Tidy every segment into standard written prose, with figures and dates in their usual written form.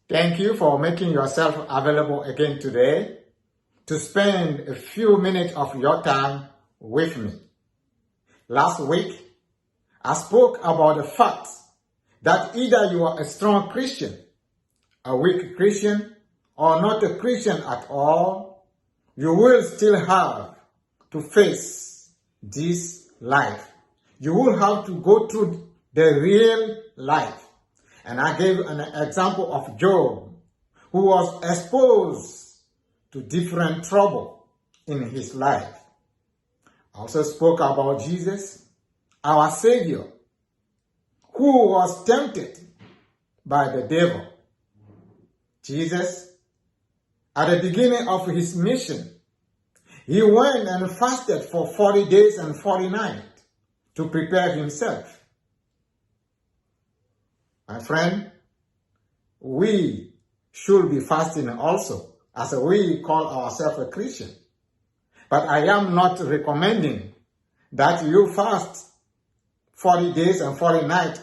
Thank you for making yourself available again today to spend a few minutes of your time with me. Last week, I spoke about the fact that either you are a strong Christian, a weak Christian, or not a Christian at all, you will still have to face this life. You will have to go through the real life. And I gave an example of Job, who was exposed to different trouble in his life. I also spoke about Jesus, our Savior, who was tempted by the devil. Jesus, at the beginning of his mission, he went and fasted for 40 days and 40 nights to prepare himself. My friend, we should be fasting also, as we call ourselves a Christian. But I am not recommending that you fast 40 days and 40 nights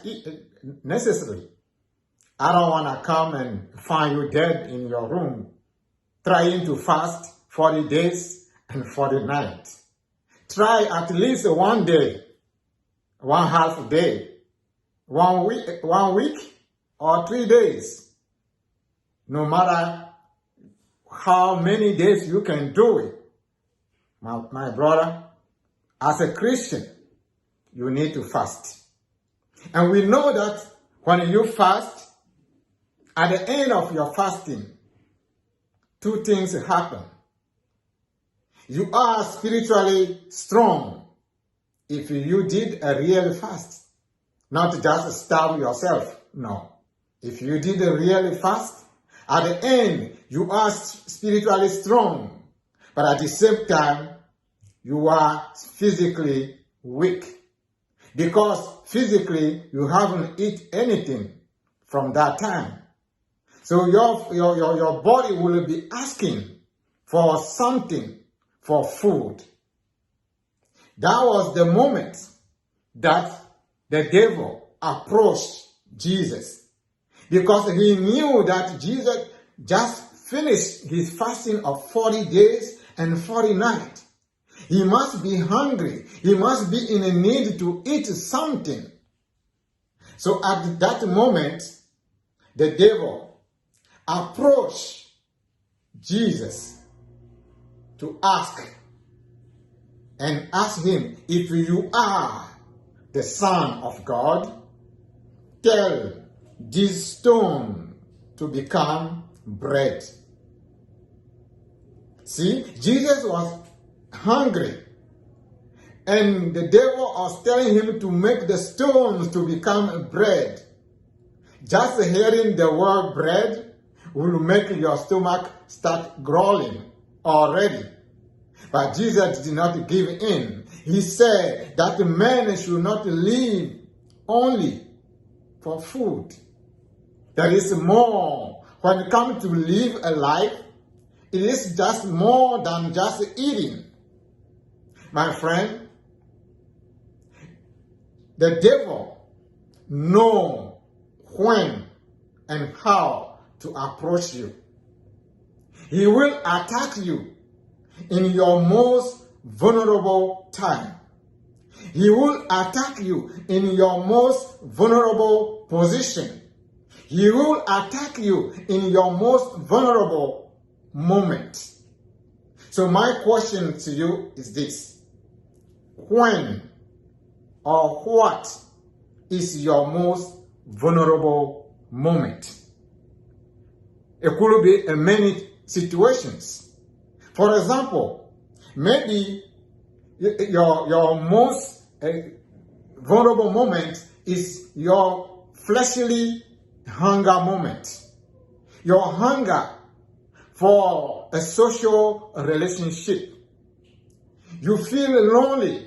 necessarily. I don't want to come and find you dead in your room trying to fast 40 days and 40 nights. Try at least one day, one half day, 1 week or 3 days. No matter how many days you can do it. My brother, as a Christian, you need to fast. And we know that when you fast, at the end of your fasting, two things happen. You are spiritually strong if you did a real fast. Not just starve yourself, no. If you did a real fast, at the end, you are spiritually strong. But at the same time, you are physically weak. Because physically, you haven't eaten anything from that time. So your body will be asking for something, for food. That was the moment that the devil approached Jesus, because he knew that Jesus just finished his fasting of 40 days and 40 nights. He must be hungry. He must be in a need to eat something. So at that moment, the devil approached Jesus to ask him, if you are the Son of God, tell this stone to become bread. See, Jesus was hungry, and the devil was telling him to make the stones to become bread. Just hearing the word bread will make your stomach start growling already. But Jesus did not give in. He said that man should not live only for food. There is more. When it comes to live a life, it is just more than just eating. My friend, the devil knows when and how to approach you. He will attack you in your most vulnerable time. He will attack you in your most vulnerable position. He will attack you in your most vulnerable moment. So my question to you is this: when or what is your most vulnerable moment? It could be in many situations. For example, maybe your most vulnerable moment is your fleshly hunger moment. Your hunger for a social relationship. You feel lonely.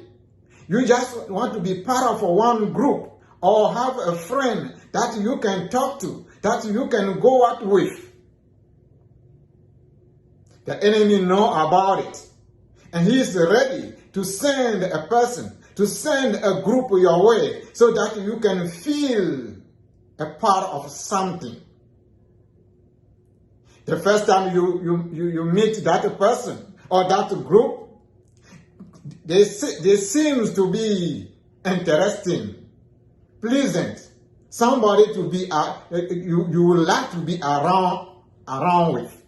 You just want to be part of one group or have a friend that you can talk to, that you can go out with. The enemy knows about it. And he is ready to send a person, to send a group your way so that you can feel a part of something. The first time you meet that person or that group, they seem to be interesting, pleasant, somebody to be you would like to be around with.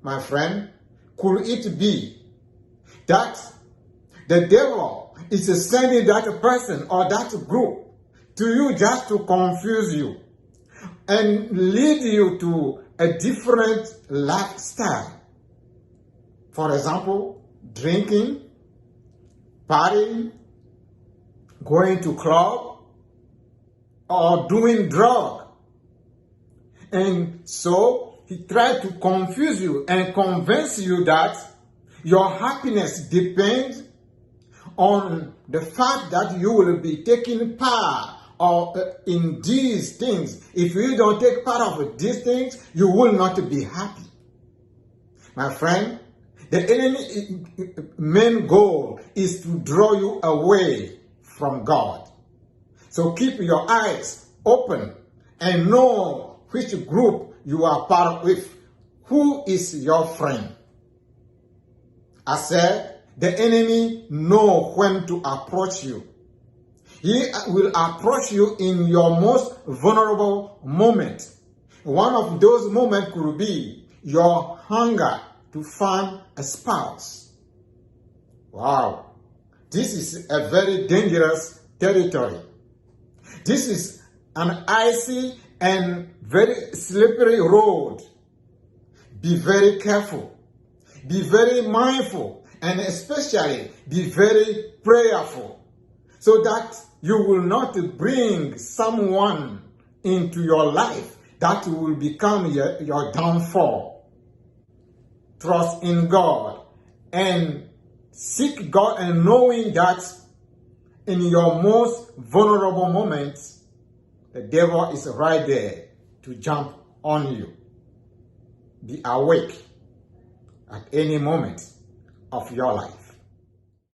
My friend, could it be that the devil is sending that person or that group to you just to confuse you and lead you to a different lifestyle? For example, drinking, partying, going to club, or doing drug. And so he tried to confuse you and convince you that your happiness depends on the fact that you will be taking part in these things. If you don't take part of these things, you will not be happy. My friend, the enemy's main goal is to draw you away from God. So keep your eyes open and know which group you are part with. Who is your friend? I said, the enemy knows when to approach you. He will approach you in your most vulnerable moment. One of those moments could be your hunger to find a spouse. Wow, this is a very dangerous territory. This is an icy and very slippery road. Be very careful. Be very mindful, and especially be very prayerful, so that you will not bring someone into your life that will become your downfall. Trust in God and seek God, and knowing that in your most vulnerable moments, the devil is right there to jump on you. Be awake at any moment of your life.